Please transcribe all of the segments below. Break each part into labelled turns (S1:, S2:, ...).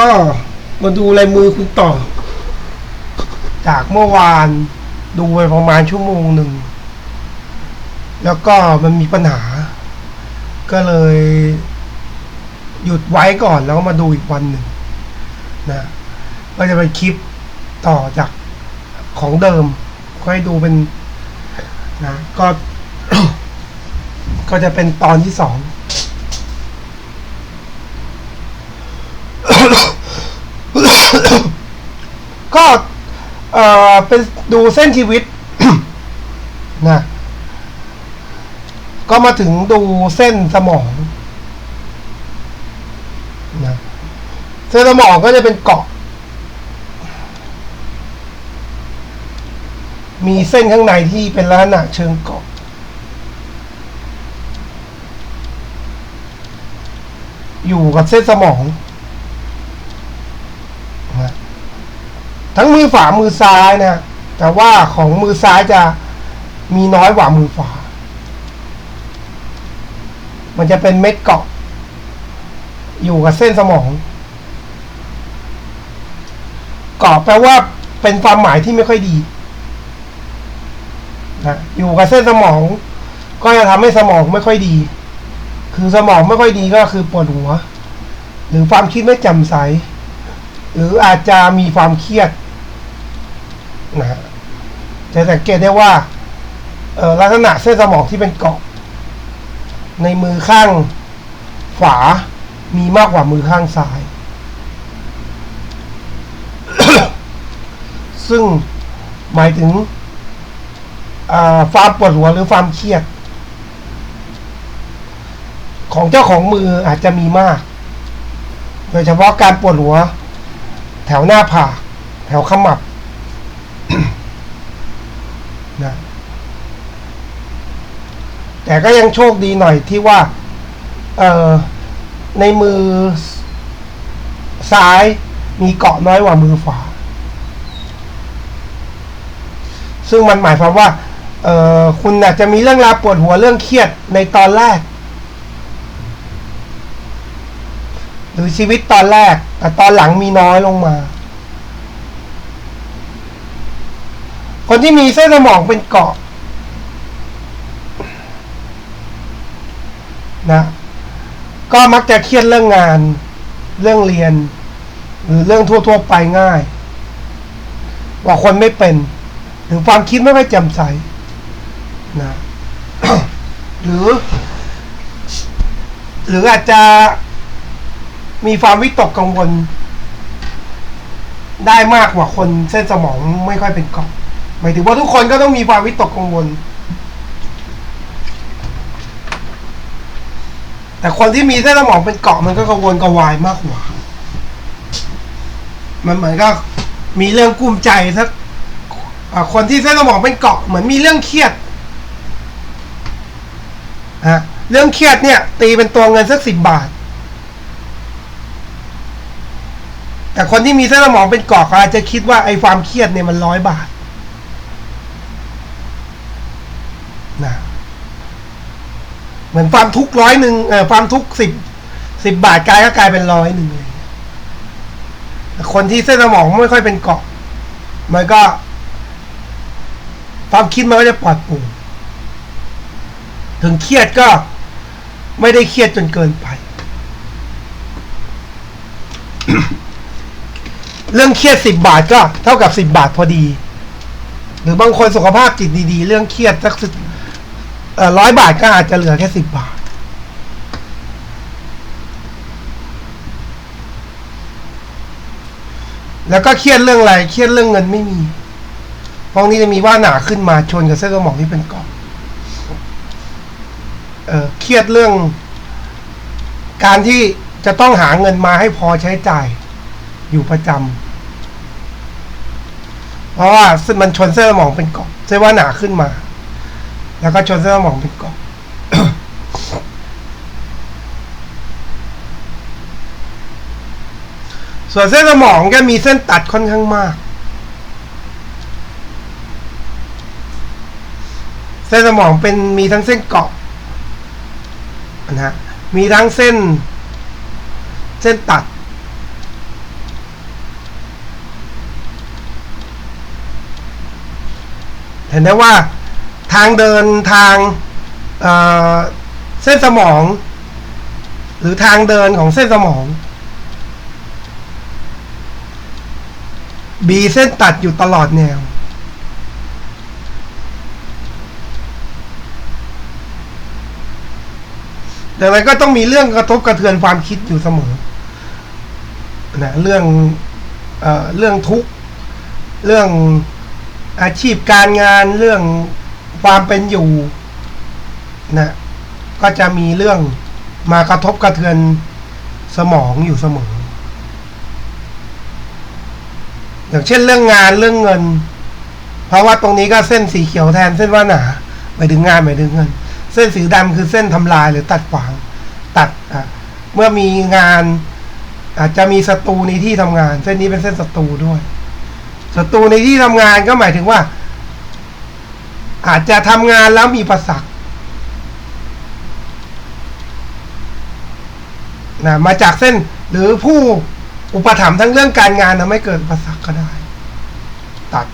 S1: ก็มาดูลายมือคุณต่อจากเมื่อวานดูไปประมาณชั่วโมงหนึ่งแล้วก็มันมีปัญหาก็เลยหยุดไว้ก่อนแล้วก็มาดูอีกวันหนึ่งนะก็จะเป็นคลิปต่อจากของเดิมก็ให้ดูเป็นนะก็ ก็จะเป็นตอนที่สอง ก็เป็นดูเส้นชีวิต นะก็มาถึงดูเส้นสมองนะเส้นสมองก็จะเป็นเกาะมีเส้นข้างในที่เป็นลักษณะเชิงเกาะอยู่กับเส้นสมองนะทั้งมือขวามือซ้ายนะแต่ว่าของมือซ้ายจะมีน้อยกว่ามือขวามันจะเป็นเม็ดเกาะอยู่กับเส้นสมองเกาะแปลว่าเป็นความหมายที่ไม่ค่อยดีนะอยู่กับเส้นสมองก็จะทำให้สมองไม่ค่อยดีคือสมองไม่ค่อยดีก็คือปวดหัวหรือความคิดไม่แจ่มใสหรืออาจจะมีความเครียดนะจะสังเกตได้ว่าลักษณะเส้นสมองที่เป็นเกาะในมือข้างขวามีมากกว่ามือข้างซ้าย ซึ่งหมายถึงความปวดหัวหรือความเครียดของเจ้าของมืออาจจะมีมากโดยเฉพาะการปวดหัวแถวหน้าผากแถวขมับ นะแต่ก็ยังโชคดีหน่อยที่ว่าในมือซ้ายมีเกาะน้อยกว่ามือขวาซึ่งมันหมายความว่าคุณอาจจะมีเรื่องราวปวดหัวเรื่องเครียดในตอนแรกหรือชีวิตตอนแรกแต่ตอนหลังมีน้อยลงมาคนที่มีเส้นสมองเป็นเกาะนะก็มักจะเครียดเรื่องงานเรื่องเรียนหรือเรื่องทั่วๆไปง่ายกว่าคนไม่เป็นหรือความคิดไม่ค่อยแจ่มใสนะ หรืออาจจะมีความวิตกกังวลได้มากกว่าคนเส้นสมองไม่ค่อยเป็นเกาะหมายถึงว่าทุกคนก็ต้องมีความวิตกกังวลแต่คนที่มีเส้นสมองเป็นเกาะมันก็กังวลกระวายมากกว่ามันเหมือนก็มีเรื่องกุ้มใจสักคนที่เส้นสมองเป็นเกาะเหมือนมีเรื่องเครียดเรื่องเครียดเนี่ยตีเป็นตัวเงินสัก10 บาทแต่คนที่มีเส้นสมองเป็นเกาะอาจจะคิดว่าไอ้ความเครียดเนี่ยมัน100 บาทนะเหมือนความทุกข์100ความทุกข์10 บาทกลายเป็น100เลยคนที่เส้นสมองไม่ค่อยเป็นเกาะมันก็ความคิดมันก็จะปลอดโปร่งถึงเครียดก็ไม่ได้เครียดจนเกินไป เรื่องเครียด10 บาทก็เท่ากับ10 บาทพอดีหรือบางคนสุขภาพจิตดีๆเรื่องเครียดสัก100 บาทก็อาจจะเหลือแค่10 บาทแล้วก็เครียดเรื่องอะไรเครียดเรื่องเงินไม่มีพวกนี้จะมีว่าหนาขึ้นมาชนกับเส้นสมองที่เป็นเกาะเครียดเรื่องการที่จะต้องหาเงินมาให้พอใช้จ่ายอยู่ประจำเพราะว่ามันชนเส้นสมองเป็นเกาะเส้นว่าหนาขึ้นมาแล้วก็ชนเส้นสมองเป็นเกาะ ส่วนเส้นสมองก็มีเส้นตัดค่อนข้างมากเส้นสมองมีทั้งเส้นเกาะนะฮะมีทั้งเส้นตัด เห็นได้ว่าทางเดินทางเส้นสมองหรือทางเดินของเส้นสมองบีเส้นตัดอยู่ตลอดแนวดังนั้นก็ต้องมีเรื่องกระทบกระเทือนความคิดอยู่เสมอนะเรื่องทุกข์เรื่องอาชีพการงานเรื่องความเป็นอยู่นะก็จะมีเรื่องมากระทบกระเทือนสมองอยู่เสมออย่างเช่นเรื่องงานเรื่องเงินเพราะว่าตรงนี้ก็เส้นสีเขียวแทนเส้นวาสนาหมายถึงงานหมายถึงเงินเส้นสีดำคือเส้นทำลายหรือตัดขวางตัดเมื่อมีงานอาจจะมีศัตรูในที่ทำงานเส้นนี้เป็นเส้นศัตรูด้วยศัตรูในที่ทำงานก็หมายถึงว่าอาจจะทำงานแล้วมีอุปสรรคนะมาจากเส้นหรือผู้อุปถัมภ์ทั้งเรื่องการงานทำให้เกิดอุปสรรคก็ได้ตัด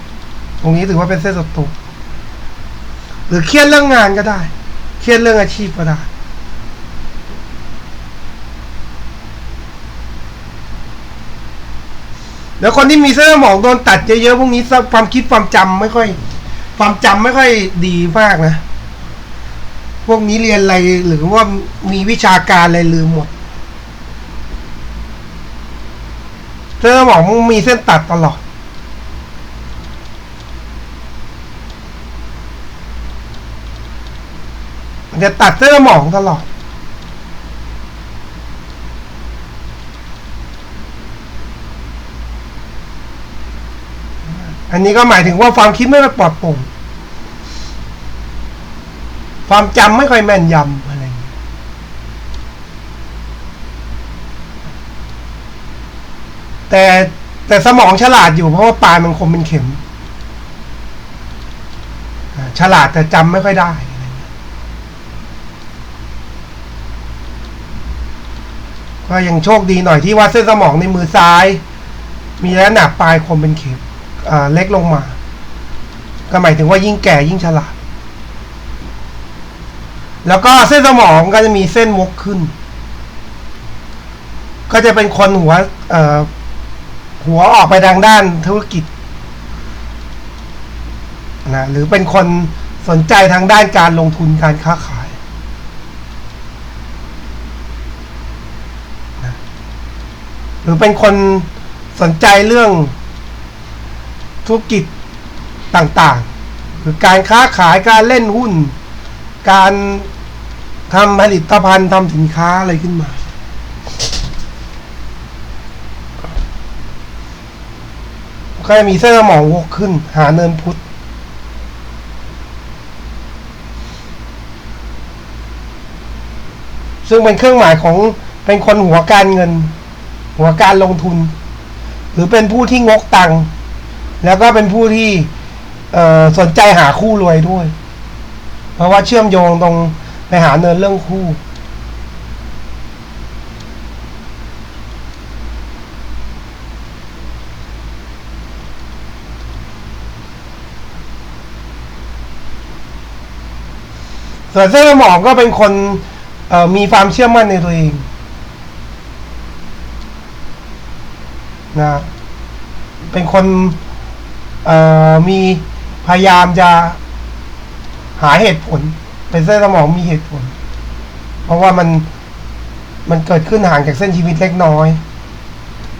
S1: ตรงนี้ถือว่าเป็นเส้นศัตรูหรือเครียดเรื่องงานก็ได้เครียดเรื่องอาชีพก็ได้แล้วคนที่มีเส้นสมองโดนตัดเยอะๆพวกนี้ความคิดความจำไม่ค่อยดีมากนะพวกนี้เรียนอะไรหรือว่ามีวิชาการอะไรลืมหมดเส้นสมองมีเส้นตัดตลอดมันจะตัดเส้นสมองตลอดอันนี้ก็หมายถึงว่าความคิดไม่ปลอดโปร่งความจำไม่ค่อยแม่นยำอะไรอย่างเงี้ยแต่สมองฉลาดอยู่เพราะว่าปลายมันคมเป็นเข็มฉลาดแต่จำไม่ค่อยได้ก็ยังโชคดีหน่อยที่ว่าเส้นสมองในมือซ้ายมีลักษณะปลายคมเป็นเข็มเล็กลงมาก็หมายถึงว่ายิ่งแก่ยิ่งฉลาดแล้วก็เส้นสมองก็จะมีเส้นวกขึ้นก็จะเป็นคนหัวออกไปทางด้านธุรกิจนะหรือเป็นคนสนใจทางด้านการลงทุนการค้าขายนะหรือเป็นคนสนใจเรื่องธุรกิจต่างๆหรือการค้าขายการเล่นหุ้นการทำผลิตภัณฑ์ทำสินค้าอะไรขึ้นมาก็จะมีเส้นสมองวกขึ้นหาเนินพุทธซึ่งเป็นเครื่องหมายของเป็นคนหัวการเงินหัวการลงทุนหรือเป็นผู้ที่งกตังค์แล้วก็เป็นผู้ที่สนใจหาคู่รวยด้วยเพราะว่าเชื่อมโยงตรงไปหาเนินเรื่องคู่ส่วนเส้นสมองก็เป็นคนมีความเชื่อมั่นในตัวเองนะเป็นคนมีพยายามจะหาเหตุผลเป็นเส้นสมองมีเหตุผลเพราะว่ามันเกิดขึ้นห่างจากเส้นชีวิตเล็กน้อย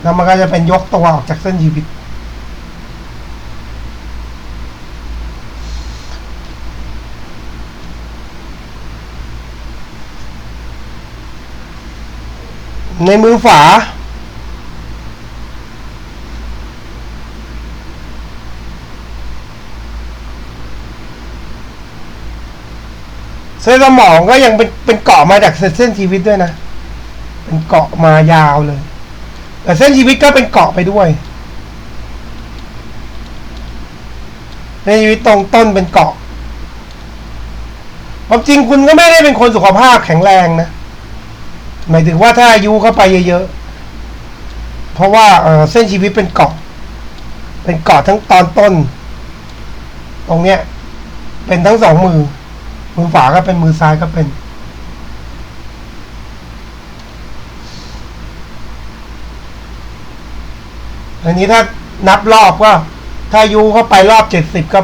S1: แล้วมันก็จะเป็นยกตัวออกจากเส้นชีวิตในมือฝาเส้นสมองก็ยังเป็นเกาะมาจากเส้นชีวิตด้วยนะเป็นเกาะมายาวเลยแต่เส้นชีวิตก็เป็นเกาะไปด้วยในชีวิตตรงต้นเป็นเกาะความจริงคุณก็ไม่ได้เป็นคนสุขภาพแข็งแรงนะหมายถึงว่าถ้าอายุเข้าไปเยอะๆเพราะว่าเส้นชีวิตเป็นเกาะทั้งตอนต้นตรงเนี้ย เป็นทั้งสองมือมือขวาก็เป็นมือซ้ายก็เป็นอันนี้ถ้านับรอบก็ถ้ายูเข้าไปรอบ70ก็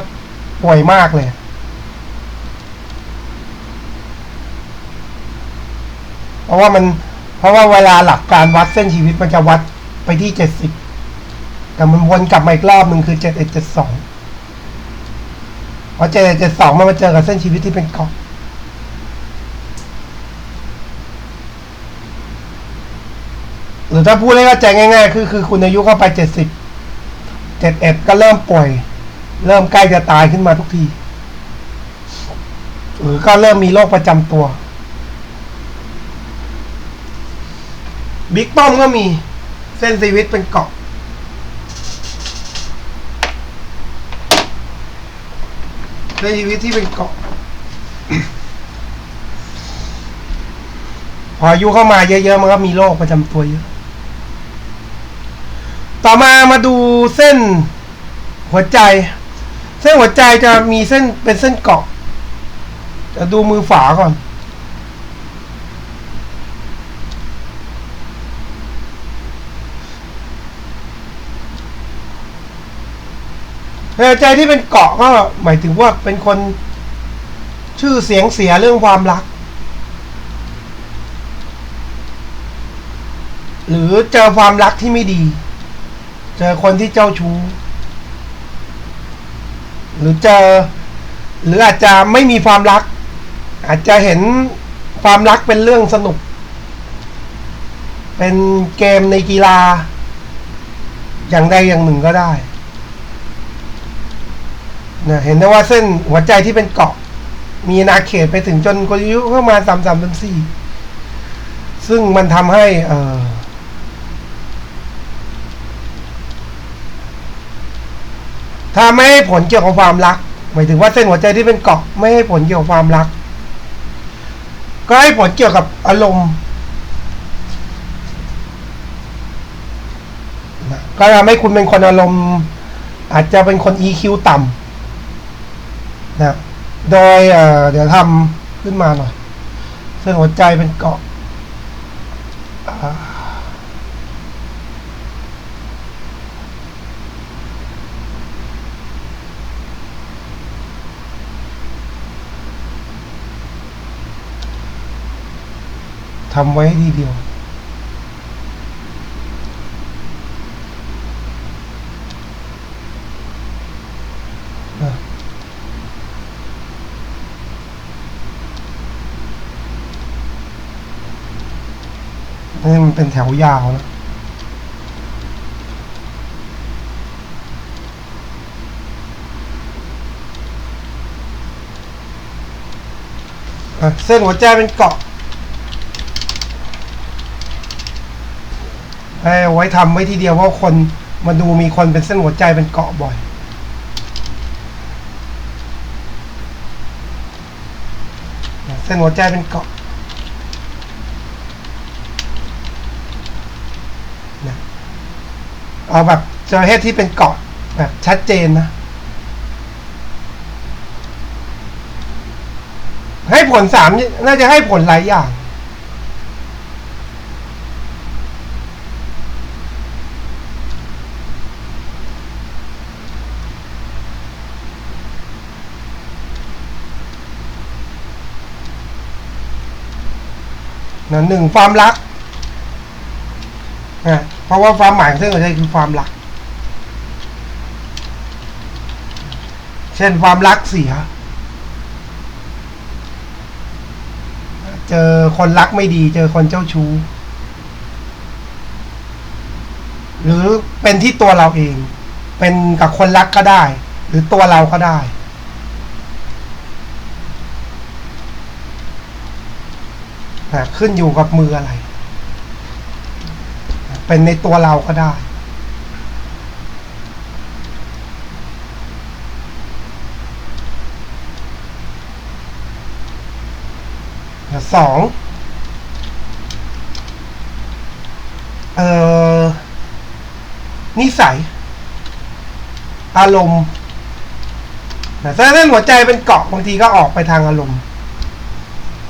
S1: ป่วยมากเลยเพราะว่าเวลาหลักการวัดเส้นชีวิตมันจะวัดไปที่70แต่มันวนกลับมาอีกรอบหนึ่งคือ7172พอ7172มันมาเจอกับเส้นชีวิตที่เป็นเกาะหรือถ้าพูดให้เข้าใจง่ายๆคือคุณอายุเข้าไป71ก็เริ่มป่วยเริ่มใกล้จะตายขึ้นมาทุกทีหรือก็เริ่มมีโรคประจำตัวบิ๊กป้อมก็มีเส้นชีวิตเป็นเกาะเส้นชีวิตที่เป็นเกาะ พออายุเข้ามาเยอะๆมันก็มีโรคประจำตัวเยอะต่อมาดูเส้นหัวใจเส้นหัวใจจะมีเส้นเป็นเส้นเกาะจะดูมือฝาก่อนหัวใจที่เป็นเกาะก็หมายถึงว่าเป็นคนชื่อเสียงเสียเรื่องความรักหรือเจอความรักที่ไม่ดีเจอคนที่เจ้าชู้หรืออาจจะไม่มีความรักอาจจะเห็นความรักเป็นเรื่องสนุกเป็นเกมในกีฬาอย่างใดอย่างหนึ่งก็ได้นะเห็นได้ว่าเส้นหัวใจที่เป็นเกาะมีอาณาเขตไปถึงจนอายุประมาณ33-34ซึ่งมันทำให้ถ้าไม่ให้ผลเกี่ยวกับความรักหมายถึงว่าเส้นหัวใจที่เป็นเกาะไม่ให้ผลเกี่ยวกับความรักก็ให้ผลเกี่ยวกับอารมณ์ก็ทำให้คุณเป็นคนอารมณ์อาจจะเป็นคน EQ ต่ำนะโดยเดี๋ยวทำขึ้นมาหน่อยเส้นหัวใจเป็นเกาะทำไว้ทีเดียวนี่มันเป็นแถวยาวนะเส้นหัวใจเป็นเกาะไว้ทำไว้ทีเดียวเพราะคนมาดูมีคนเป็นเส้นหัวใจเป็นเกาะบ่อยเส้นหัวใจเป็นเกาะเอาแบบเจอเหตุที่เป็นเกาะแบบชัดเจนนะให้ผล3น่าจะให้ผลหลายอย่างหนึ่งความรักเพราะว่าความหมายของเส้นหัวใจคือความรักเช่นความรักเสียเจอคนรักไม่ดีเจอคนเจ้าชู้หรือเป็นที่ตัวเราเองเป็นกับคนรักก็ได้หรือตัวเราก็ได้ขึ้นอยู่กับมืออะไรเป็นในตัวเราก็ได้2นิสัยอารมณ์ นะถ้าเส้นหัวใจเป็นเกาะบางทีก็ออกไปทางอารมณ์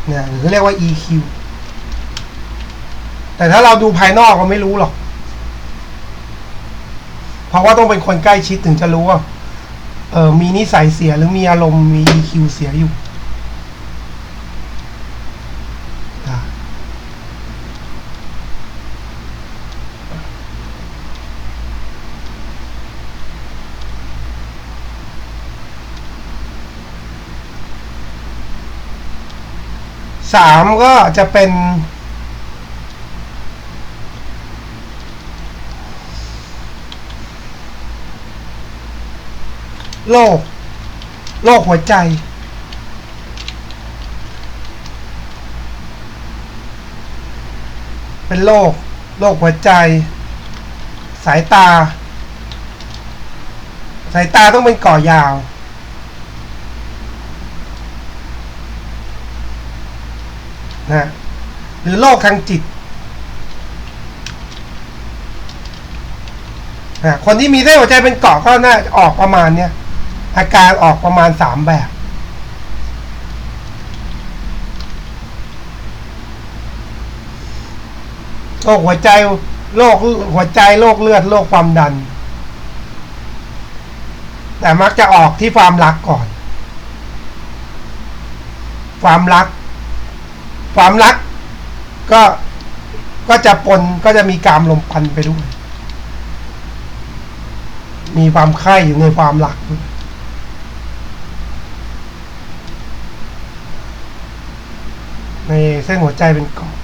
S1: เนี่ยหรือเรียกว่า EQ แต่ถ้าเราดูภายนอกก็ไม่รู้หรอกเพราะว่าต้องเป็นคนใกล้ชิดถึงจะรู้ว่ามีนิสัยเสียหรือมีอารมณ์มี EQ เสียอยู่สามก็จะเป็นโรคหัวใจเป็นโรคหัวใจสายตาต้องเป็นก่อยาวนะหรือโรคทางจิตคนที่มีเส้นหัวใจเป็นเกาะก็น่าออกประมาณเนี้ยอาการออกประมาณ3แบบโรคหัวใจโรคเลือดโรคความดันแต่มักจะออกที่ความรักก่อนความรักก็จะปนก็จะมีกามลมปันไปด้วยมีความใคร่อยู่ในความรักในเส้นหัวใจเป็นเกาะ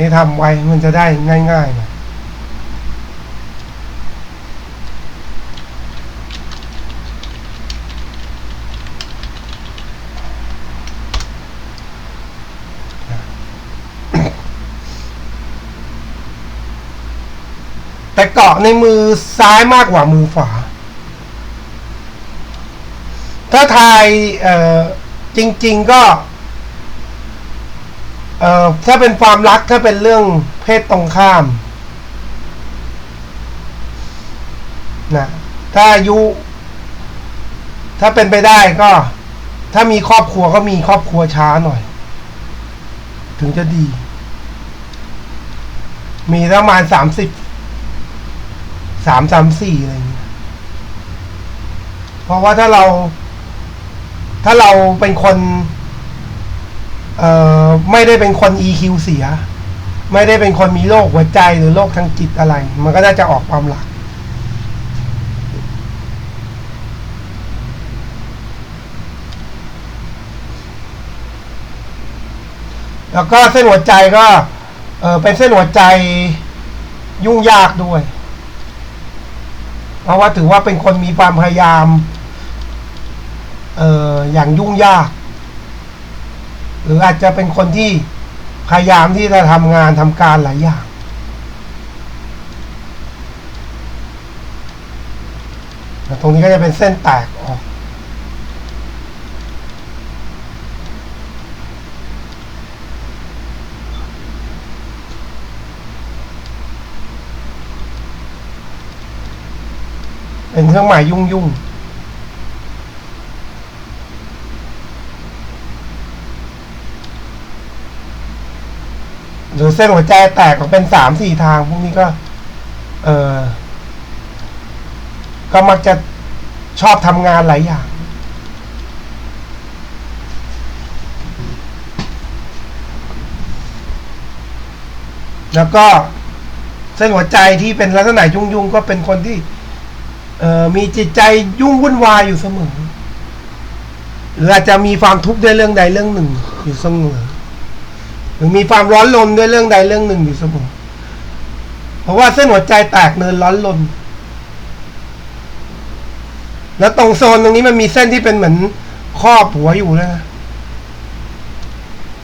S1: นี่ทำไว้มันจะได้ง่ายๆหน่อยแต่เกาะในมือซ้ายมากกว่ามือขวาถ้าทายจริงๆก็ถ้าเป็นความรักถ้าเป็นเรื่องเพศตรงข้ามนะถ้าเป็นไปได้ก็ถ้ามีครอบครัวก็มีครอบครัวช้าหน่อยถึงจะดีมีประมาณ3-4อะไรอย่างเงี้ยเพราะว่าถ้าเราเป็นคนไม่ได้เป็นคน EQ เสียไม่ได้เป็นคนมีโรคหัวใจหรือโรคทางจิตอะไรมันก็น่าจะออกความรักแล้วก็เส้นหัวใจก็เป็นเส้นหัวใจยุ่งยากด้วยเพราะว่าถือว่าเป็นคนมีความพยายามอย่างยุ่งยากหรืออาจจะเป็นคนที่พยายามที่จะทำงานทำการหลายอย่างตรงนี้ก็จะเป็นเส้นแตกออกเป็นเครื่องหมายยุ่งหรือเส้นหัวใจแตกออกเป็น3-4 ทางพวกนี้ก็มักจะชอบทำงานหลายอย่างแล้วก็เส้นหัวใจที่เป็นลักษณะยุ่งก็เป็นคนที่มีจิตใจยุ่งวุ่นวายอยู่เสมอหรืออาจจะมีความทุกข์ด้วยเรื่องใดเรื่องหนึ่งอยู่เสมอหรือมีความร้อนรนด้วยเรื่องใดเรื่องหนึ่งอยู่เสมอเพราะว่าเส้นหัวใจแตกเนินร้อนรนแล้วตรงโซนตรงนี้มันมีเส้นที่เป็นเหมือนครอบหัวอยู่นะ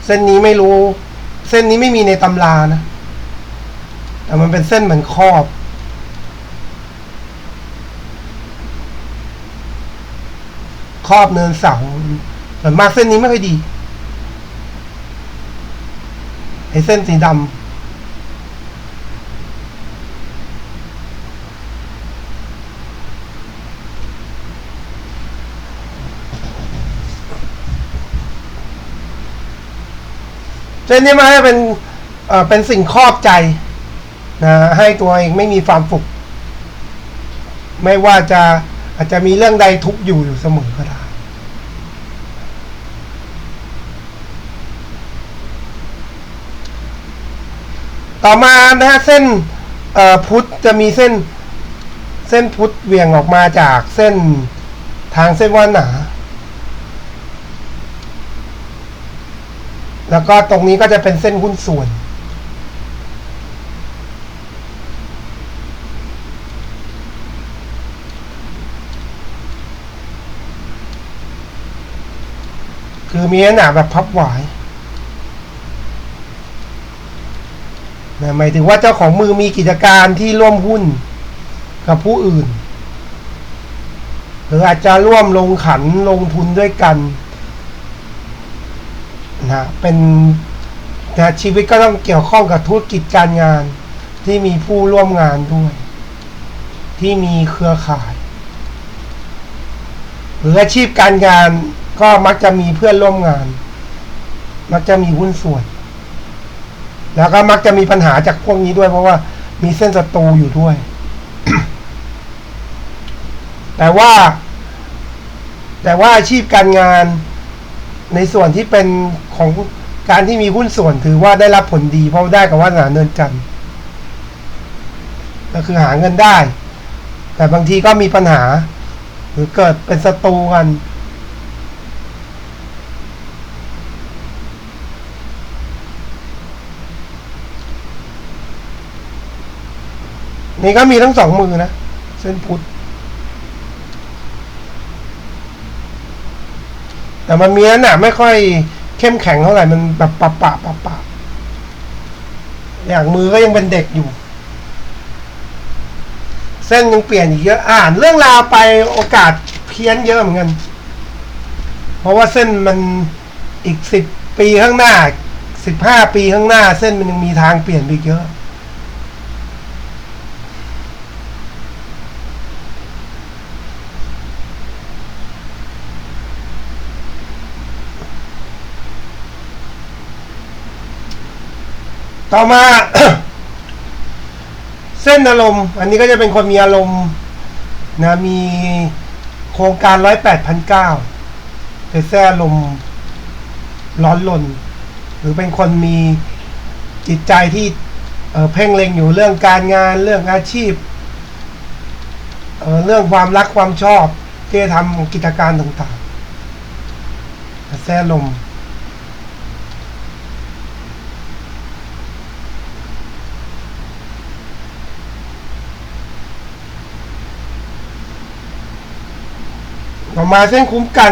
S1: เส้นนี้ไม่รู้เส้นนี้ไม่มีในตำรานะแต่มันเป็นเส้นเหมือนครอบเนินเสาส่วนมากเส้นนี้ไม่ค่อยดีไอ้เส้นสีดำ เส้นนี้มันจะเป็นสิ่งครอบใจนะให้ตัวเองไม่มีความสุขไม่ว่าจะอาจจะมีเรื่องใดทุกข์อยู่เสมอก็ได้ต่อมานะฮะเส้นพุทธจะมีเส้นพุทธเวียงออกมาจากเส้นทางเส้นว่าหนาแล้วก็ตรงนี้ก็จะเป็นเส้นหุ้นส่วนคือมีหนาแบบพับหวายหมายถึงว่าเจ้าของมือมีกิจการที่ร่วมหุ้นกับผู้อื่นหรืออาจจะร่วมลงขันลงทุนด้วยกันนะเป็นชีวิตก็ต้องเกี่ยวข้องกับธุรกิจการงานที่มีผู้ร่วมงานด้วยที่มีเครือข่ายหรืออาชีพการงานก็มักจะมีเพื่อนร่วมงานมักจะมีหุ้นส่วนแล้วก็มักจะมีปัญหาจากพวกนี้ด้วยเพราะว่ามีเส้นศัตรูอยู่ด้วย แต่ว่าอาชีพการงานในส่วนที่เป็นของการที่มีหุ้นส่วนถือว่าได้รับผลดีเพราะได้กับวาสนาเนินจันทร์ก็คือหาเงินได้แต่บางทีก็มีปัญหาหรือเกิดเป็นศัตรูกันนี่ก็มีทั้งสองมือนะเส้นพุทธแต่มันมีหนาไม่ค่อยเข้มแข็งเท่าไหร่มันแบบปะอย่างมือก็ยังเป็นเด็กอยู่เส้นยังเปลี่ยนอีกเยอะอ่านเรื่องราวไปโอกาสเพี้ยนเยอะเหมือนกันเพราะว่าเส้นมันอีก10 ปีข้างหน้า15 ปีข้างหน้าเส้นมันยังมีทางเปลี่ยนไปเยอะต่อมา เส้นอารมณ์อันนี้ก็จะเป็นคนมีอารมณ์นะมีโครงการ108,900เป็นเส้นอารมณ์ร้อนรนหรือเป็นคนมีจิตใจที่เพ่งเล็งอยู่เรื่องการงานเรื่องอาชีพเรื่องความรักความชอบที่จะทำกิจการต่างๆเส้นอารมณ์ออกมาเส้นคุ้มกัน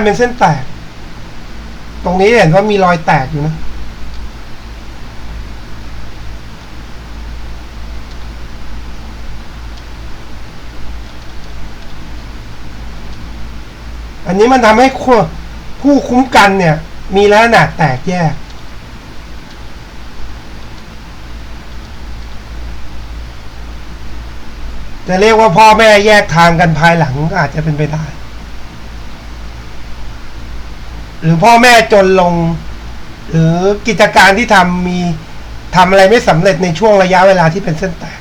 S1: เป็นเส้นแตกตรงนี้เห็นว่ามีรอยแตกอยู่นะอันนี้มันทำให้ผู้คุ้มกันเนี่ยมีลักษณะแตกแยกจะเรียกว่าพ่อแม่แยกทางกันภายหลังอาจจะเป็นไปได้หรือพ่อแม่จนลงหรือกิจการที่ทำอะไรไม่สำเร็จในช่วงระยะเวลาที่เป็นเส้นแตก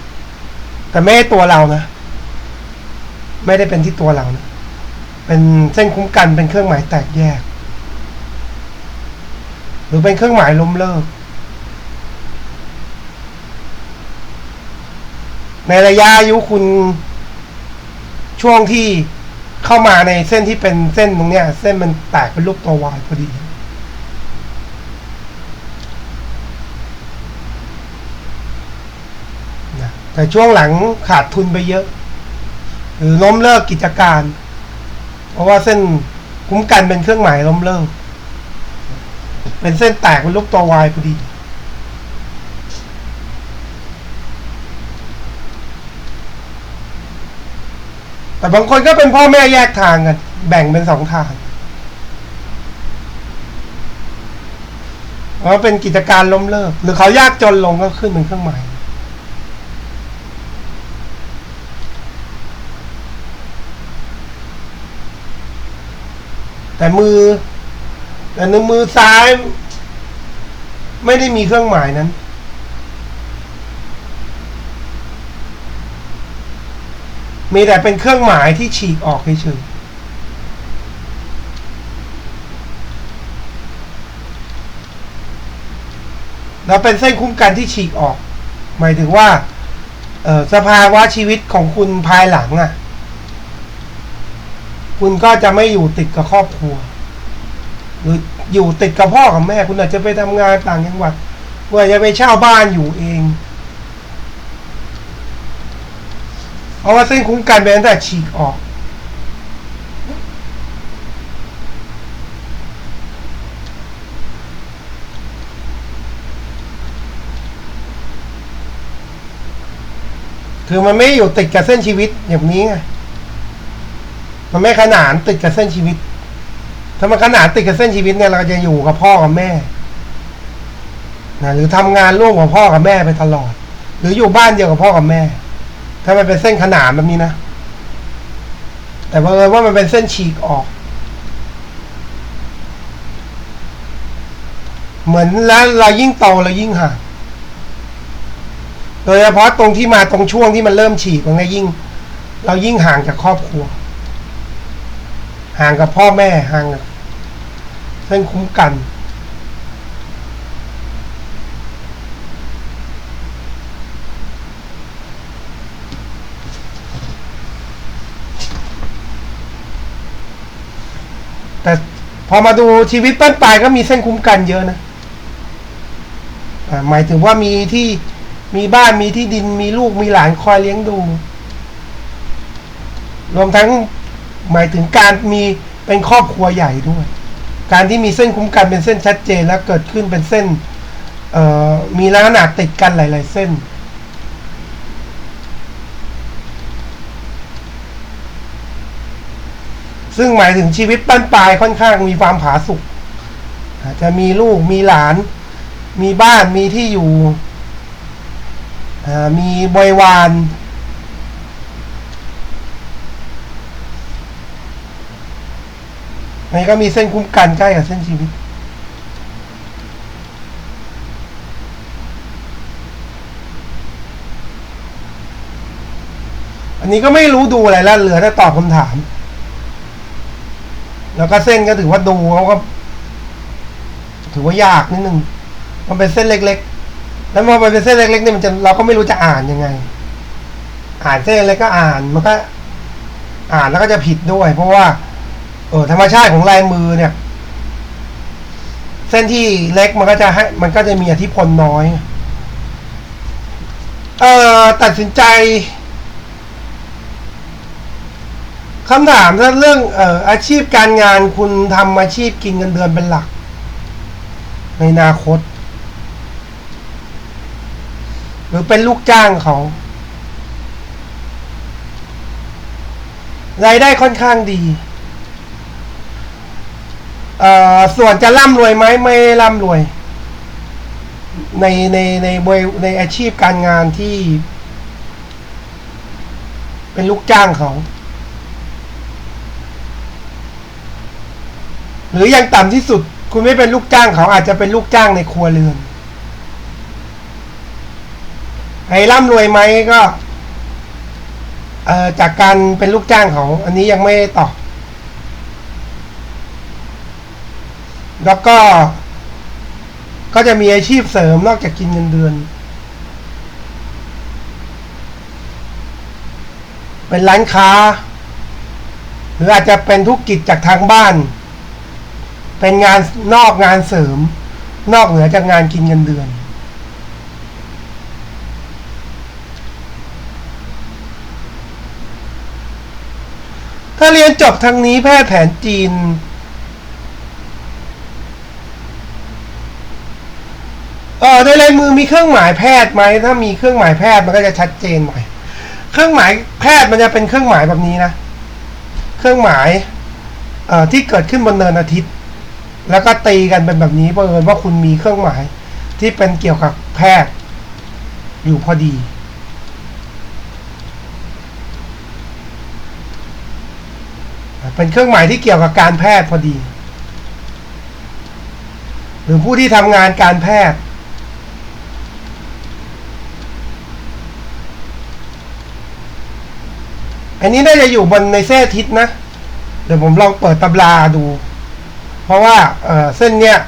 S1: แต่ไม่ใช่ตัวเรานะไม่ได้เป็นที่ตัวเรานะเป็นเส้นคุ้มกันเป็นเครื่องหมายแตกแยกหรือเป็นเครื่องหมายล้มเลิกในระยะอายุคุณช่วงที่เข้ามาในเส้นที่เป็นเส้นตรงเนี้ยเส้นมันแตกเป็นรูปตัววายพอดีนะแต่ช่วงหลังขาดทุนไปเยอะหรือล้มเลิกกิจการเพราะว่าเส้นคุ้มกันเป็นเครื่องหมายล้มเลิกเป็นเส้นแตกเป็นรูปตัววายพอดีแต่บางคนก็เป็นพ่อแม่แยกทางกันแบ่งเป็น2 ทางเพราะเป็นกิจการล้มเลิกหรือเขายากจนลงก็ขึ้นเป็นเครื่องหมายแต่ในมือซ้าย ไม่ได้มีเครื่องหมายนั้นมีแต่เป็นเครื่องหมายที่ฉีกออกเฉยๆแล้วเป็นเส้นคุ้มกันที่ฉีกออกหมายถึงว่าสภาวะชีวิตของคุณภายหลังคุณก็จะไม่อยู่ติดกับครอบครัวหรืออยู่ติดกับพ่อกับแม่คุณอาจจะไปทำงานต่างจังหวัดว่าจะไปเช่าบ้านอยู่เองเพราะว่าเส้นคุ้มกันเป็นตั้งแต่ฉีกออกคือมันไม่อยู่ติดกับเส้นชีวิตอย่างนี้ไงมันไม่ขนานติดกับเส้นชีวิตถ้ามันขนานติดกับเส้นชีวิตเนี่ยเราจะอยู่กับพ่อกับแม่นะหรือทำงานร่วมกับพ่อกับแม่ไปตลอดหรืออยู่บ้านเดียวกับพ่อกับแม่ถ้ามันเป็นเส้นขนานแบบนี้นะแต่บังเอิญว่ามันเป็นเส้นฉีกออกเหมือนแล้วเรายิ่งโตเรายิ่งห่างโดยเฉพาะตรงที่มาตรงช่วงที่มันเริ่มฉีกมันก็ยิ่งเรายิ่งห่างจากครอบครัวห่างกับพ่อแม่ห่างเส้นคุ้มกันแต่พอมาดูชีวิตต้นปลายก็มีเส้นคุ้มกันเยอะนะหมายถึงว่ามีที่มีบ้านมีที่ดินมีลูกมีหลานคอยเลี้ยงดูรวมทั้งหมายถึงการมีเป็นครอบครัวใหญ่ด้วยการที่มีเส้นคุ้มกันเป็นเส้นชัดเจนแล้วเกิดขึ้นเป็นเส้นมีลักษณะติดกันหลายๆเส้นซึ่งหมายถึงชีวิตปั้นปลายค่อนข้างมีความผาสุกจะมีลูกมีหลานมีบ้านมีที่อยู่มีบริวารนี่ก็มีเส้นคุ้มกันใกล้กับเส้นชีวิตอันนี้ก็ไม่รู้ดูอะไรแล้วเหลือแต่ตอบคำถามแล้วก็เส้นก็ถือว่าดูเขาก็ถือว่ายากนิดนึงมันเป็นเส้นเล็กๆแล้วพอมันเป็นเส้นเล็กๆนี่มันจะเราก็ไม่รู้จะอ่านยังไงอ่านเส้นเล็กก็อ่านมันก็อ่านแล้วก็จะผิดด้วยเพราะว่าธรรมชาติของลายมือเนี่ยเส้นที่เล็กมันก็จะมีอิทธิพลน้อยตัดสินใจคำถามถ้าเรื่องอาชีพการงานคุณทำอาชีพกินเงินเดือนเป็นหลักในอนาคตหรือเป็นลูกจ้างเขารายได้ค่อนข้างดีส่วนจะร่ำรวยไหมไม่ร่ำรวยในอาชีพการงานที่เป็นลูกจ้างเขาหรืออย่างต่ำที่สุดคุณไม่เป็นลูกจ้างเขาอาจจะเป็นลูกจ้างในครัวเรือนให้ร่ำรวยไหมก็จากการเป็นลูกจ้างเขาอันนี้ยังไม่ตอบแล้วก็จะมีอาชีพเสริมนอกจากกินเงินเดือนเป็นร้านค้าหรืออาจจะเป็นธุรกิจจากทางบ้านเป็นงานเสริมนอกเหนือจากงานกินเงินเดือนถ้าเรียนจบทางนี้แพทย์แผนจีนในลายมือมีเครื่องหมายแพทย์ไหมถ้ามีเครื่องหมายแพทย์มันก็จะชัดเจนหน่อยเครื่องหมายแพทย์มันจะเป็นเครื่องหมายแบบนี้นะเครื่องหมายที่เกิดขึ้นบนเนินอาทิตย์แล้วก็ตีกันเป็นแบบนี้เพราะว่าคุณมีเครื่องหมายที่เป็นเกี่ยวกับแพทย์อยู่พอดีเป็นเครื่องหมายที่เกี่ยวกับการแพทย์พอดีหรือผู้ที่ทำงานการแพทย์ อันนี้น่าจะอยู่บนในเส้นอาทิตย์นะเดี๋ยวผมลองเปิดตำราดูเพราะว่าเส้นเนี้ย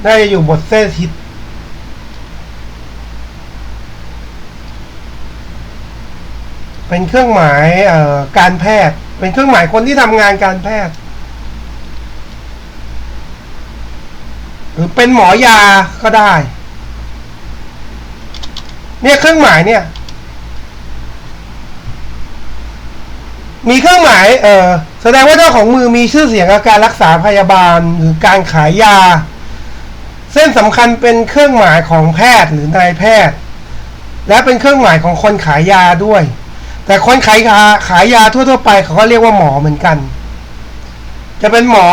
S1: น่าจะอยู่บนเส้นอาทิตย์เป็นเครื่องหมายการแพทย์เป็นเครื่องหมายคนที่ทำงานการแพทย์หรือเป็นหมอยาก็ได้เนี่ยเครื่องหมายเนี่ยมีเครื่องหมายแสดงว่าเจ้าของมือมีชื่อเสียงกับการรักษาพยาบาลหรือการขายยาเส้นสำคัญเป็นเครื่องหมายของแพทย์หรือนายแพทย์และเป็นเครื่องหมายของคนขายยาด้วยแต่คนขายยาทั่วๆไปเขาก็เรียกว่าหมอเหมือนกันจะเป็นหมอ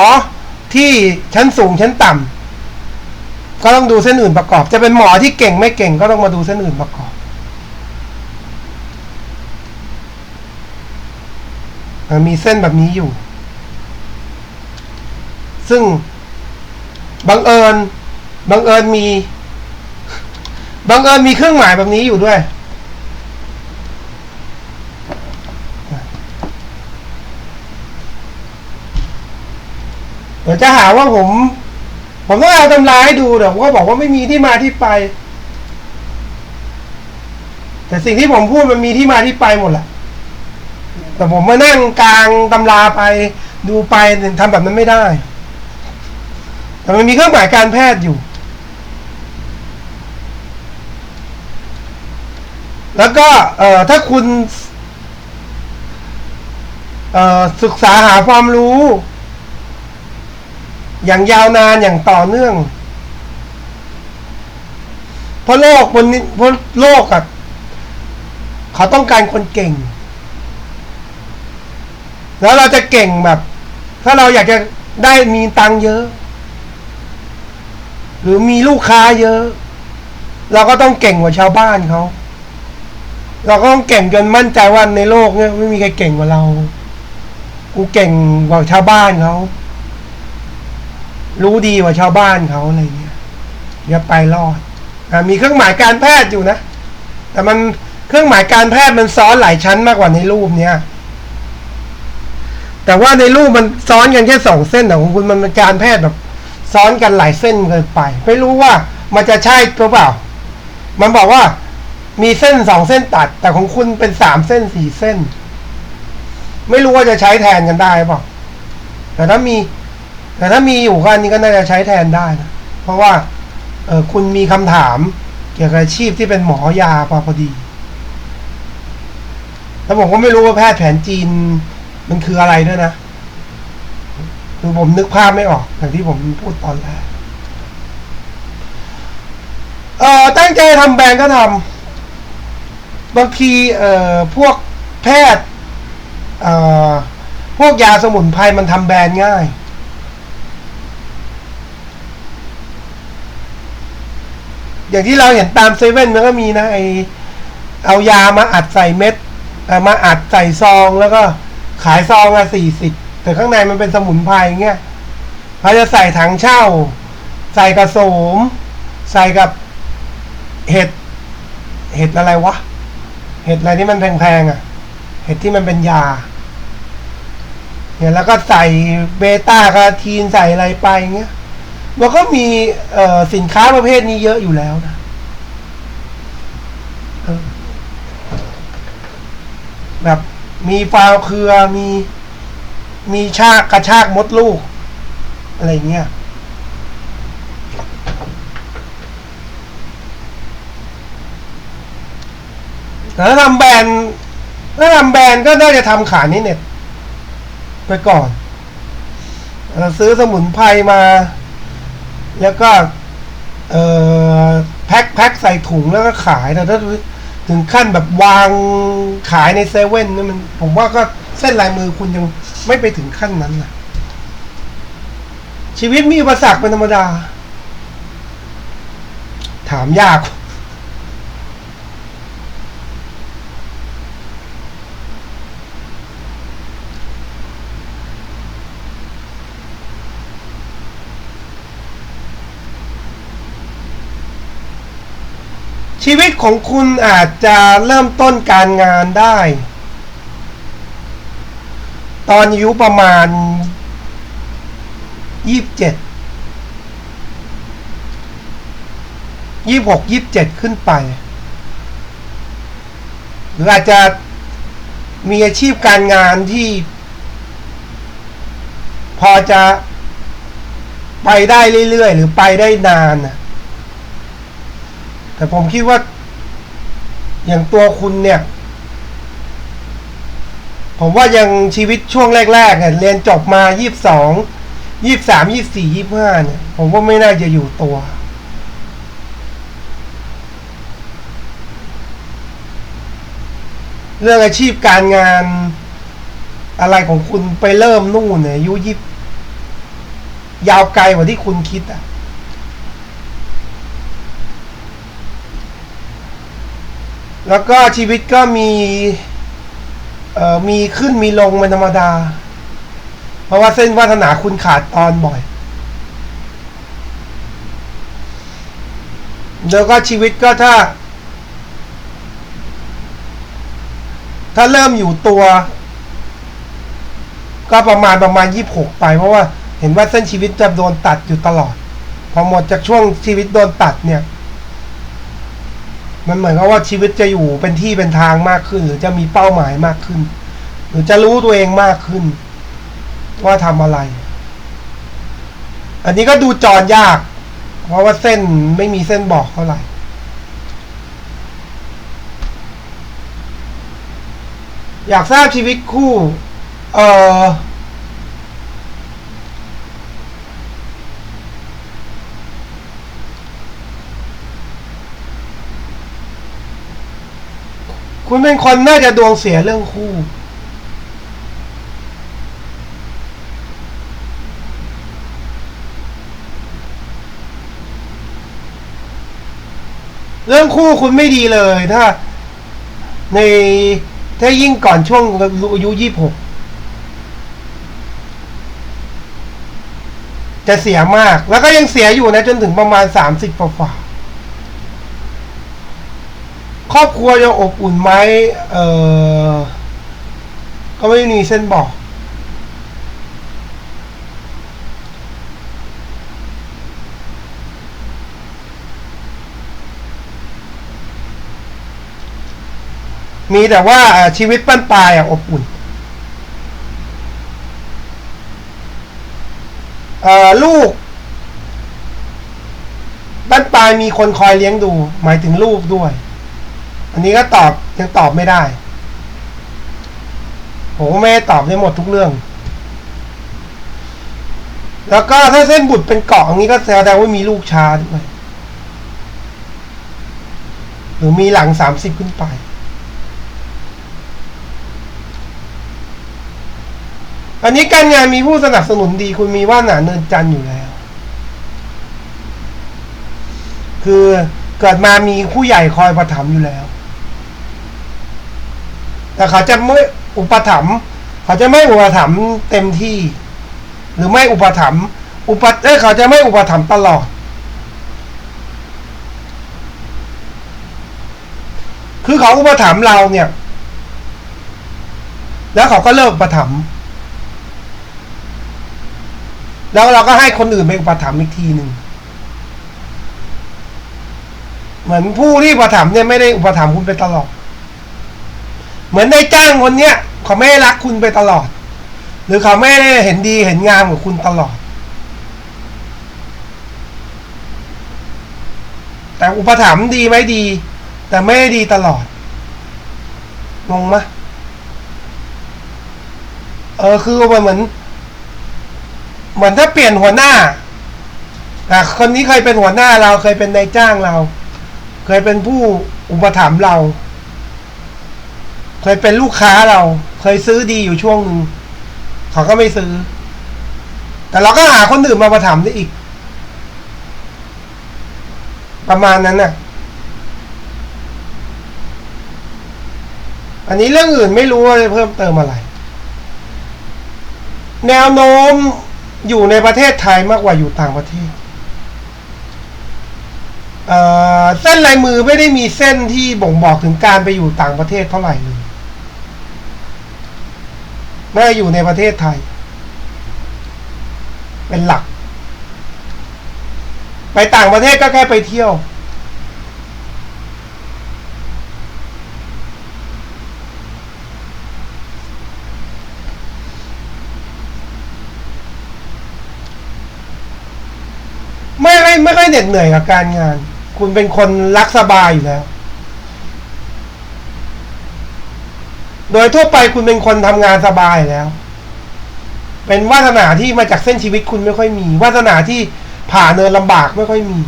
S1: ที่ชั้นสูงชั้นต่ำก็ต้องดูเส้นอื่นประกอบจะเป็นหมอที่เก่งไม่เก่งก็ต้องมาดูเส้นอื่นประกอบมีเส้นแบบนี้อยู่ซึ่งบังเอิญมีเครื่องหมายแบบนี้อยู่ด้วยเดี๋ยวจะหาว่าผมต้องเอาตำราให้ดูเดี๋ยวผมก็บอกว่าไม่มีที่มาที่ไปแต่สิ่งที่ผมพูดมันมีที่มาที่ไปหมดแหละแต่ผมมานั่งกลางตำราไปดูไปทำแบบนั้นไม่ได้แต่มันมีเครื่องหมายการแพทย์อยู่แล้วก็ถ้าคุณศึกษาหาความรู้อย่างยาวนานอย่างต่อเนื่องเพราะโลกอ่ะเขาต้องการคนเก่งแล้วเราจะเก่งแบบถ้าเราอยากจะได้มีตังค์เยอะหรือมีลูกค้าเยอะเราก็ต้องเก่งกว่าชาวบ้านเขาเราก็ต้องเก่งจนมั่นใจว่าในโลกเนี่ยไม่มีใครเก่งกว่าเรากูเก่งกว่าชาวบ้านเขารู้ดีกว่าชาวบ้านเขาอะไรเงี้ยอย่าไปรอดมีเครื่องหมายการแพทย์อยู่นะแต่มันเครื่องหมายการแพทย์มันซ้อนหลายชั้นมากกว่าในรูปเนี้ยแต่ว่าในรูปมันซ้อนกันแค่2 เส้นแต่ของคุณมันเป็นการแพทย์แบบซ้อนกันหลายเส้นเกินไปไม่รู้ว่ามันจะใช่หรือเปล่ามันบอกว่ามีเส้น2 เส้นตัดแต่ของคุณเป็น3 เส้น4 เส้นไม่รู้ว่าจะใช้แทนกันได้เปล่าแต่ถ้ามีอยู่ก็อันนี้ก็น่าจะใช้แทนได้นะเพราะว่าคุณมีคำถามเกี่ยวกับอาชีพที่เป็นหมอยาพอดีแล้วผมก็ไม่รู้ว่าแพทย์แผนจีนมันคืออะไรด้วยนะคือผมนึกภาพไม่ออกอย่างที่ผมพูดตอนแรกตั้งใจทำแบรนด์ก็ทำบางทีพวกแพทย์พวกยาสมุนไพรมันทำแบรนด์ง่ายอย่างที่เราเห็นตามเซเว่นมันก็มีนะเอายามาอัดใส่เม็ดมาอัดใส่ซองแล้วก็ขายซองละ40แต่ข้างในมันเป็นสมุนไพรเงี้ยเขาจะใส่ถังเช่าใส่กระโสมใส่กับเห็ดอะไรวะเห็ดอะไรที่มันแพงๆเห็ดที่มันเป็นยาเนี่ยแล้วก็ใส่เบต้าคาร์ทีนใส่อะไรไปเงี้ยมันก็มีสินค้าประเภทนี้เยอะอยู่แล้วนะแบบมีฟาวเครือมีกระชากมดลูกอะไรเงี้ยแล้วทำแบรนด์ก็น่าจะทำขายในเน็ตไปก่อนซื้อสมุนไพรมาแล้วก็แพ็คใส่ถุงแล้วก็ขายแต่ถ้าถึงขั้นแบบวางขายในเซเว่นนี่มันผมว่าก็เส้นลายมือคุณยังไม่ไปถึงขั้นนั้นนะชีวิตมีอุปสรรคเป็นธรรมดาถามยาก ชีวิตของคุณอาจจะเริ่มต้นการงานได้ตอนอายุประมาณ27 26 27ขึ้นไปหรืออาจจะมีอาชีพการงานที่พอจะไปได้เรื่อยๆหรือไปได้นานนะแต่ผมคิดว่าอย่างตัวคุณเนี่ยผมว่ายังชีวิตช่วงแรกๆเนี่ยเรียนจบมา22 23 24 25เนี่ยผมว่าไม่น่าจะอยู่ตัวเรื่องอาชีพการงานอะไรของคุณไปเริ่มนู่นเนี่ยอายุยาวไกลกว่าที่คุณคิดอ่ะแล้วก็ชีวิตก็มีขึ้นมีลงเป็นธรรมดาเพราะว่าเส้นวาสนาคุณขาดตอนบ่อยแล้วก็ชีวิตก็ถ้าเริ่มอยู่ตัวก็ประมาณ26ไปเพราะว่าเห็นว่าเส้นชีวิตจะโดนตัดอยู่ตลอดพอหมดจากช่วงชีวิตโดนตัดเนี่ยมันเหมือนกับว่าชีวิตจะอยู่เป็นที่เป็นทางมากขึ้นหรือจะมีเป้าหมายมากขึ้นหรือจะรู้ตัวเองมากขึ้นว่าทำอะไรอันนี้ก็ดูจรยากเพราะว่าเส้นไม่มีเส้นบอกเท่าไหร่อยากทราบชีวิตคู่คุณเป็นคนน่าจะดวงเสียเรื่องคู่เรื่องคู่คุณไม่ดีเลยถ้ายิ่งก่อนช่วงอายุ26จะเสียมากแล้วก็ยังเสียอยู่นะจนถึงประมาณ30กว่าครอบครัวยังอบอุ่นไหมก็ไม่มีเส้นบอกมีแต่ว่าชีวิตปั้นปลายอบอุ่นลูกบ้านปลายมีคนคอยเลี้ยงดูหมายถึงลูกด้วยอันนี้ก็ยังตอบไม่ได้ผมไม่ตอบได้หมดทุกเรื่องแล้วก็ถ้าเส้นบุตรเป็นเกาะอย่างนี้ก็แสดงว่ามีลูกช้าด้วยหรือมีหลัง30ขึ้นไปอันนี้การงานมีผู้สนับสนุนดีคุณมีวาสนาเนินจันทร์อยู่แล้วคือเกิดมามีผู้ใหญ่คอยอุปถัมภ์อยู่แล้วแต่เขาจะไม่อุปถัมภ์เขาจะไม่อุปถัมภ์เต็มที่หรือไม่อุปถัมภ์เขาจะไม่อุปถัมภ์ตลอดคือเขาอุปถัมภ์เราเนี่ยแล้วเขาก็เลิกอุปถัมภ์แล้วเราก็ให้คนอื่นไปอุปถัมภ์อีกทีหนึ่งเหมือนผู้ที่อุปถัมภ์เนี่ยไม่ได้อุปถัมภ์คุณไปตลอดเหมือนนายจ้างคนเนี้ยเขาไม่ได้รักคุณไปตลอดหรือเขาไม่ได้เห็นดีเห็นงามกับคุณตลอดแต่อุปถัมภ์ดีไหมดีแต่ไม่ได้ดีตลอดงงไหมคือมันเหมือนถ้าเปลี่ยนหัวหน้าคนนี้เคยเป็นหัวหน้าเราเคยเป็นนายจ้างเราเคยเป็นผู้อุปถัมภ์เราเคยเป็นลูกค้าเราเคยซื้อดีอยู่ช่วงนึงเขาก็ไม่ซื้อแต่เราก็หาคนอื่นมาอุปถัมภ์ได้อีกประมาณนั้นน่ะอันนี้เรื่องอื่นไม่รู้ว่าจะเพิ่มเติมอะไรแนวโน้มอยู่ในประเทศไทยมากกว่าอยู่ต่างประเทศ เส้นลายมือไม่ได้มีเส้นที่บ่งบอกถึงการไปอยู่ต่างประเทศเท่าไหร่เลยน่าอยู่ในประเทศไทยเป็นหลักไปต่างประเทศก็แค่ไปเที่ยวไม่ค่อยเหน็ดเหนื่อยกับการงานคุณเป็นคนรักสบายอยู่แล้วโดยทั่วไปคุณเป็นคนทำงานสบายแล้วเป็นวาสนาที่มาจากเส้นชีวิตคุณไม่ค่อยมีวาสนาที่ผ่าเนินลำบากไม่ค่อยมี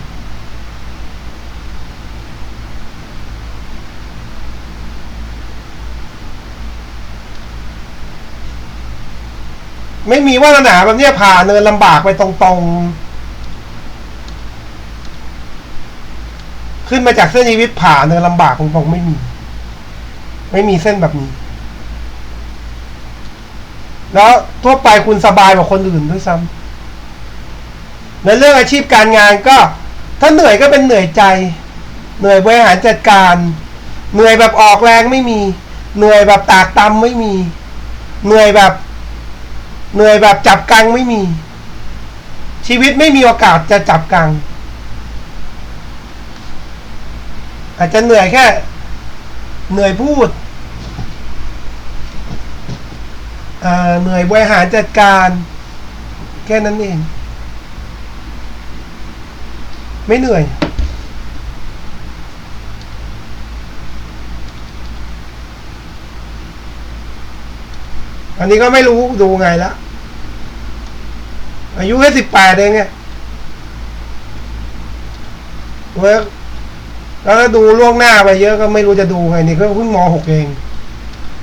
S1: ไม่มีวาสนาแบบนี้ผ่าเนินลำบากไปตรงๆขึ้นมาจากเส้นชีวิตผ่าเนินลำบากตรงๆไม่มีเส้นแบบนี้แล้วทั่วไปคุณสบายกว่าคนอื่นด้วยซ้ำในเรื่องอาชีพการงานก็ถ้าเหนื่อยก็เป็นเหนื่อยใจเหนื่อยบริหารจัดการเหนื่อยแบบออกแรงไม่มีเหนื่อยแบบตากตำไม่มีเหนื่อยแบบจับกังไม่มีชีวิตไม่มีโอกาสจะจับกังอาจจะเหนื่อยแค่เหนื่อยพูดเหนื่อยบริหารจัดการแค่นั้นเองไม่เหนื่อยอันนี้ก็ไม่รู้ดูไงละอายุแค่18เองไงแล้วดูล่วงหน้าไปเยอะก็ไม่รู้จะดูไงนี่ก็เพิ่งม.6 เอง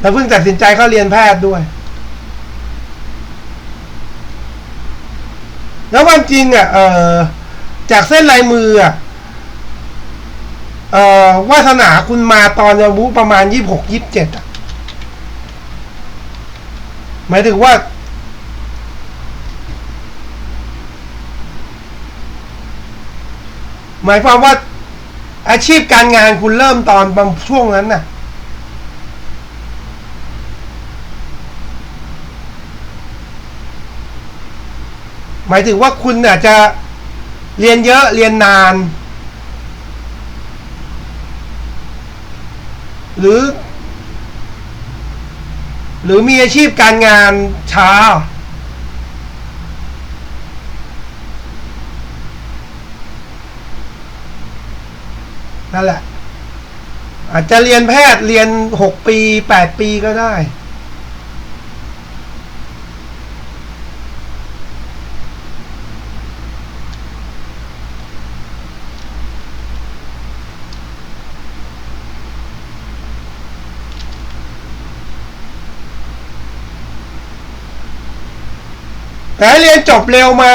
S1: แล้วเพิ่งตัดสินใจเข้าเรียนแพทย์ด้วยแล้วความจริงจากเส้นลายมือวาสนาคุณมาตอนอายุประมาณ26-27หมายถึงว่าหมายความว่าอาชีพการงานคุณเริ่มตอนบางช่วงนั้นน่ะหมายถึงว่าคุณอาจจะเรียนเยอะเรียนนานหรือมีอาชีพการงานช้านั่นแหละอาจจะเรียนแพทย์เรียน6 ปี8 ปีก็ได้แต่เรียนจบเร็วมา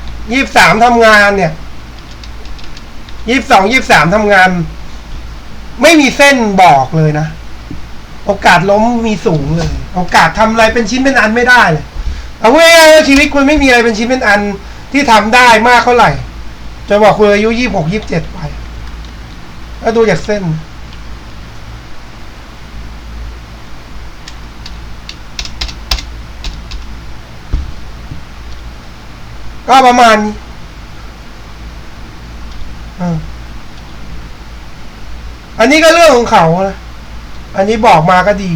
S1: 23ทำงานเนี่ย23ทำงานไม่มีเส้นบอกเลยนะโอกาสล้มมีสูงเลยโอกาสทำอะไรเป็นชิ้นเป็นอันไม่ได้เลยเอาไว้ชีวิตคุณไม่มีอะไรเป็นชิ้นเป็นอันที่ทำได้มากเท่าไหร่จะบอกคุณอายุ26-27ไปแล้วดูจากเส้นก็ประมาณนี้อันนี้ก็เรื่องของเขานะอันนี้บอกมาก็ดี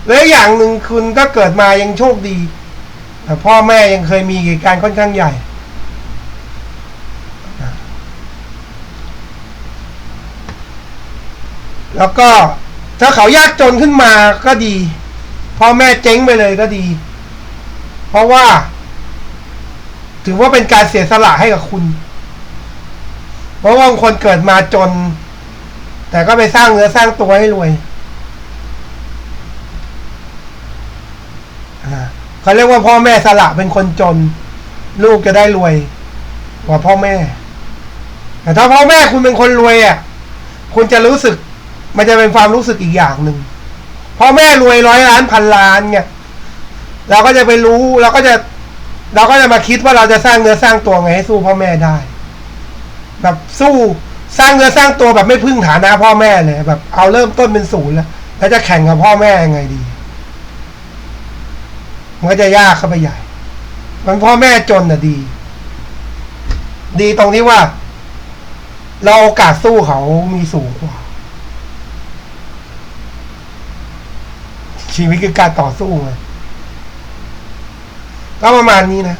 S1: แล้วอย่างหนึ่งคุณก็เกิดมายังโชคดีแต่พ่อแม่ยังเคยมีเหตุการณ์ค่อนข้างใหญ่แล้วก็ถ้าเขายากจนขึ้นมาก็ดีพ่อแม่เจ๊งไปเลยก็ดีเพราะว่าถือว่าเป็นการเสียสละให้กับคุณเพราะว่าบางคนเกิดมาจนแต่ก็ไปสร้างเนื้อสร้างตัวให้รวยเขาเรียกว่าพ่อแม่สละเป็นคนจนลูกจะได้รวยกว่าพ่อแม่แต่ถ้าพ่อแม่คุณเป็นคนรวยคุณจะรู้สึกมันจะเป็นความรู้สึกอีกอย่างหนึ่งพ่อแม่รวย100 ล้าน1,000 ล้านเนี่ยเราก็จะไปรู้เราก็จะ เราก็จะมาคิดว่าเราจะสร้างเนื้อสร้างตัวไงให้สู้พ่อแม่ได้ แบบสู้สร้างเนื้อสร้างตัวแบบไม่พึ่งฐานะพ่อแม่เลยแบบเอาเริ่มต้นเป็นศูนย์แล้วจะแข่งกับพ่อแม่ยังไงดี มันก็จะยากเข้าไปใหญ่มันพ่อแม่จนน่ะดี ดีตรงที่ว่า เราโอกาสสู้เขามีสูงกว่า ชีวิตคือการต่อสู้ไงก็ประมาณนี้นะ